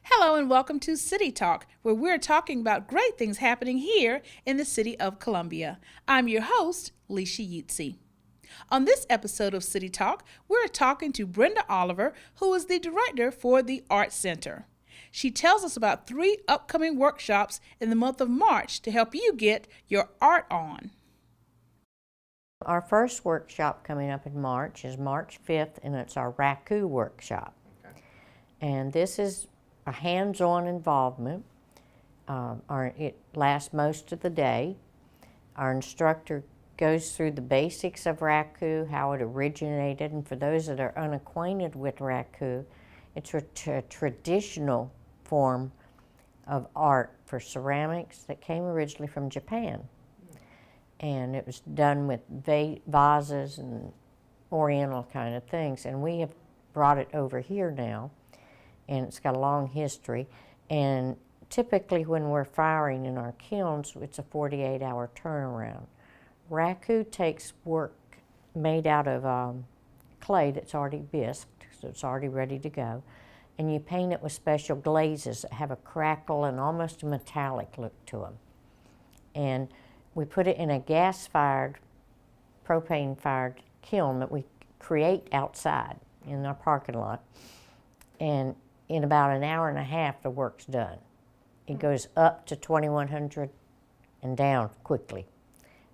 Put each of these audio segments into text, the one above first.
Hello and welcome to City Talk, where we're talking about great things happening here in the city of Columbia. I'm your host, Leisha Yeatsy. On this episode of City Talk, we're talking to Brenda Oliver, who is the director for the Art Center. She tells us about 3 upcoming workshops in the month of March to help you get your art on. Our first workshop coming up in March is March 5th, and it's our Raku workshop. And this is a hands-on involvement. It lasts most of the day. Our instructor goes through the basics of Raku, how it originated, and for those that are unacquainted with Raku, it's a traditional form of art for ceramics that came originally from Japan. And it was done with vases and oriental kind of things, and we have brought it over here now, and it's got a long history. And typically when we're firing in our kilns, it's a 48-hour turnaround. Raku takes work made out of clay that's already bisqued, so it's already ready to go, and you paint it with special glazes that have a crackle and almost a metallic look to them. And we put it in a gas-fired, propane-fired kiln that we create outside in our parking lot. And in about an hour and a half, the work's done. It goes up to 2100 and down quickly.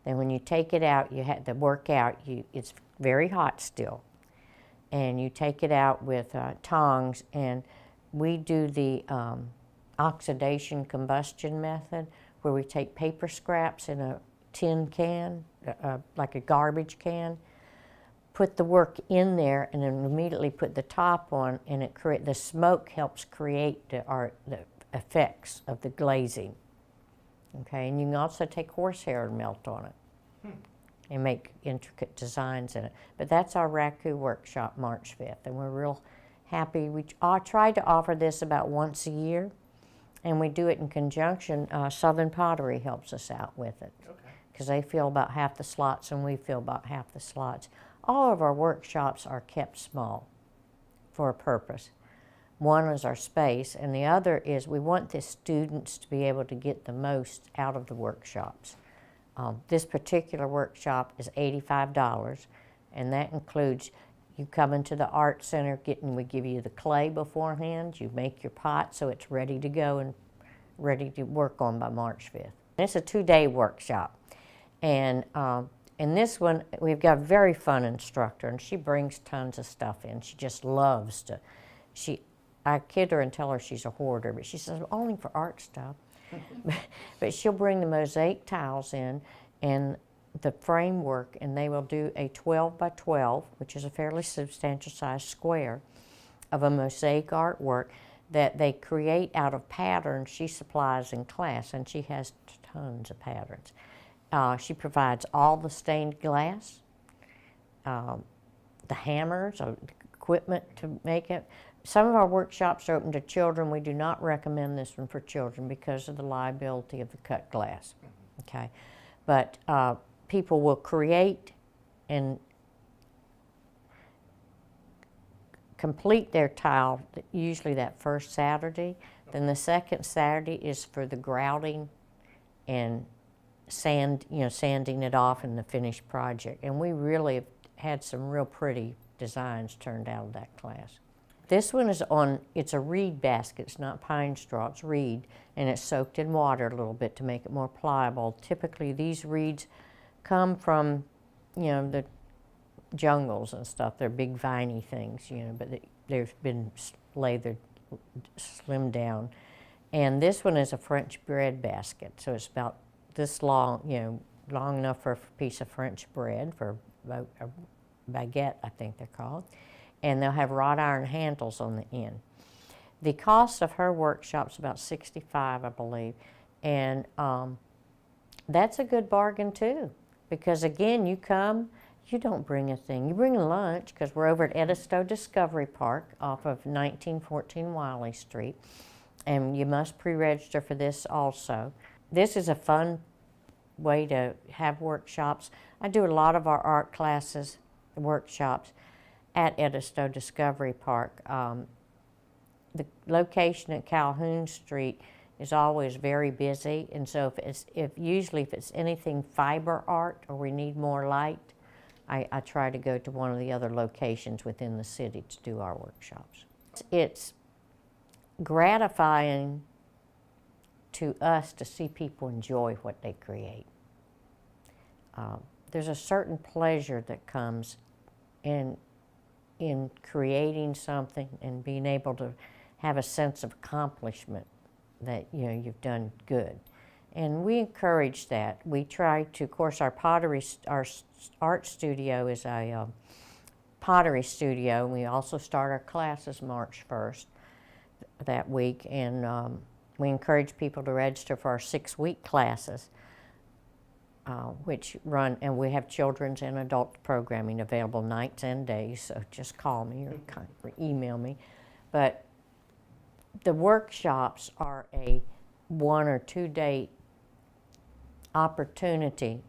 Then when you take it out, you have to work out. It's very hot still. And you take it out with tongs, and we do the oxidation combustion method, where we take paper scraps in a tin can, like a garbage can, put the work in there, and then immediately put the top on, and the smoke helps create the effects of the glazing. Okay, and you can also take horsehair and melt on it and make intricate designs in it. But that's our Raku workshop, March 5th, and we're real happy. We try to offer this about once a year, and we do it in conjunction. Southern Pottery helps us out with it, because they fill about half the slots and we fill about half the slots. All of our workshops are kept small for a purpose. One is our space, and the other is we want the students to be able to get the most out of the workshops. This particular workshop is $85, and that includes you come into the Art Center, we give you the clay beforehand, you make your pot so it's ready to go and ready to work on by March 5th. It's a 2-day workshop. And in this one, we've got a very fun instructor, and she brings tons of stuff in. She just loves to, I kid her and tell her she's a hoarder, but she says, only for art stuff. But she'll bring the mosaic tiles in and the framework, and they will do a 12 by 12, which is a fairly substantial size square, of a mosaic artwork that they create out of patterns she supplies in class, and she has tons of patterns. She provides all the stained glass, the hammers, equipment to make it. Some of our workshops are open to children. We do not recommend this one for children because of the liability of the cut glass. Okay, but people will create and complete their tile usually that first Saturday. Then the second Saturday is for the grouting and sanding it off in the finished project. And we really have had some real pretty designs turned out of that class. This one is it's a reed basket. It's not pine straw, it's reed, and it's soaked in water a little bit to make it more pliable. Typically these reeds come from, the jungles and stuff. They're big viney things, but they've been lathered, slimmed down. And this one is a French bread basket, so it's about this long, long enough for a piece of French bread, for a baguette, I think they're called. And they'll have wrought iron handles on the end. The cost of her workshop's about $65, I believe, and that's a good bargain too, because again, you come, you don't bring a thing. You bring lunch, because we're over at Edisto Discovery Park off of 1914 Wiley Street, and you must pre-register for this also. This is a fun way to have workshops. I do a lot of our art classes, workshops, at Edisto Discovery Park. the location at Calhoun Street is always very busy, and so usually if it's anything fiber art or we need more light, I try to go to one of the other locations within the city to do our workshops. It's gratifying to us to see people enjoy what they create. There's a certain pleasure that comes in creating something and being able to have a sense of accomplishment that you've done good. And we encourage that. We try to, of course, our art studio is a pottery studio. We also start our classes March 1st that week, and we encourage people to register for our 6-week classes, which run, and we have children's and adult programming available nights and days, so just call me or email me. But the workshops are a 1 or 2 day opportunity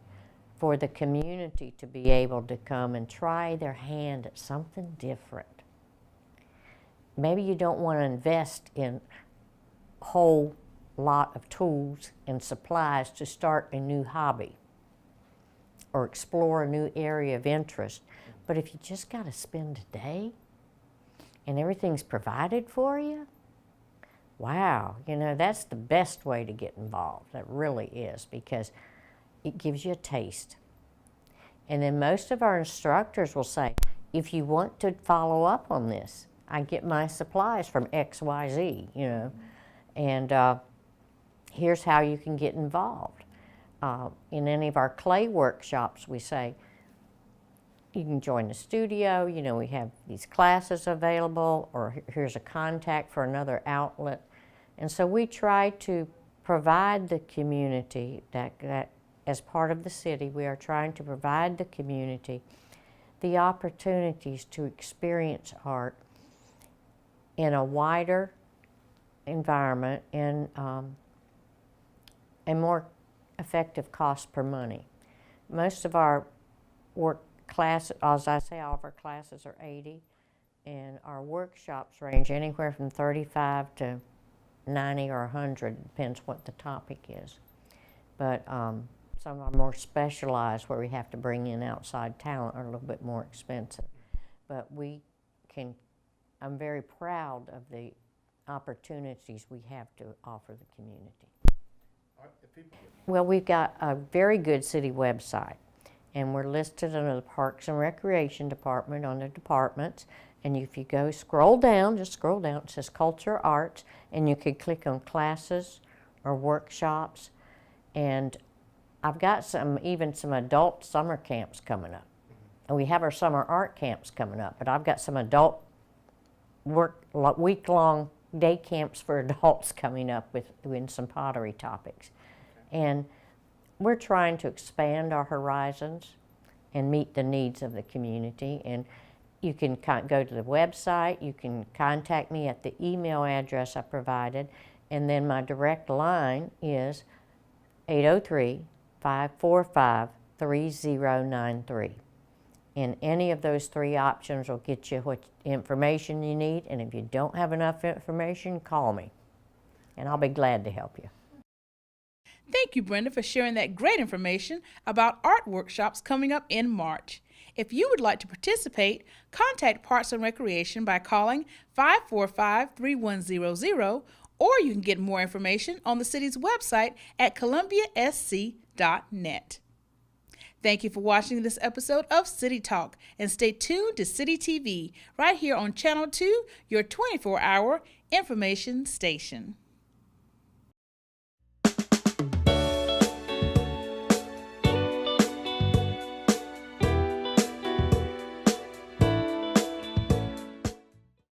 for the community to be able to come and try their hand at something different. Maybe you don't want to invest in a whole lot of tools and supplies to start a new hobby or explore a new area of interest. But if you just got to spend a day and everything's provided for you, wow, that's the best way to get involved. That really is, because it gives you a taste. And then most of our instructors will say, if you want to follow up on this, I get my supplies from XYZ, and here's how you can get involved. In any of our clay workshops, we say, you can join the studio, we have these classes available, or here's a contact for another outlet. And so we try to provide the community, that as part of the city, we are trying to provide the community the opportunities to experience art in a wider environment and a more effective cost per money. Most of our work classes, as I say, all of our classes are $80, and our workshops range anywhere from $35 to $90 or $100, depends what the topic is. But some are more specialized, where we have to bring in outside talent, are a little bit more expensive. But I'm very proud of the opportunities we have to offer the community. Well, we've got a very good city website, and we're listed under the Parks and Recreation Department on the departments. And if you scroll down, just scroll down, it says Culture Arts, and you can click on classes or workshops. And I've got even some adult summer camps coming up. And we have our summer art camps coming up, but I've got some adult week-long day camps for adults coming up with some pottery topics. And we're trying to expand our horizons and meet the needs of the community. And you can go to the website, you can contact me at the email address I provided, and then my direct line is 803-545-3093. And any of those 3 options will get you what information you need, and if you don't have enough information, call me, and I'll be glad to help you. Thank you, Brenda, for sharing that great information about art workshops coming up in March. If you would like to participate, contact Parks and Recreation by calling 545-3100, or you can get more information on the city's website at columbiasc.net. Thank you for watching this episode of City Talk, and stay tuned to City TV right here on Channel 2, your 24-hour information station.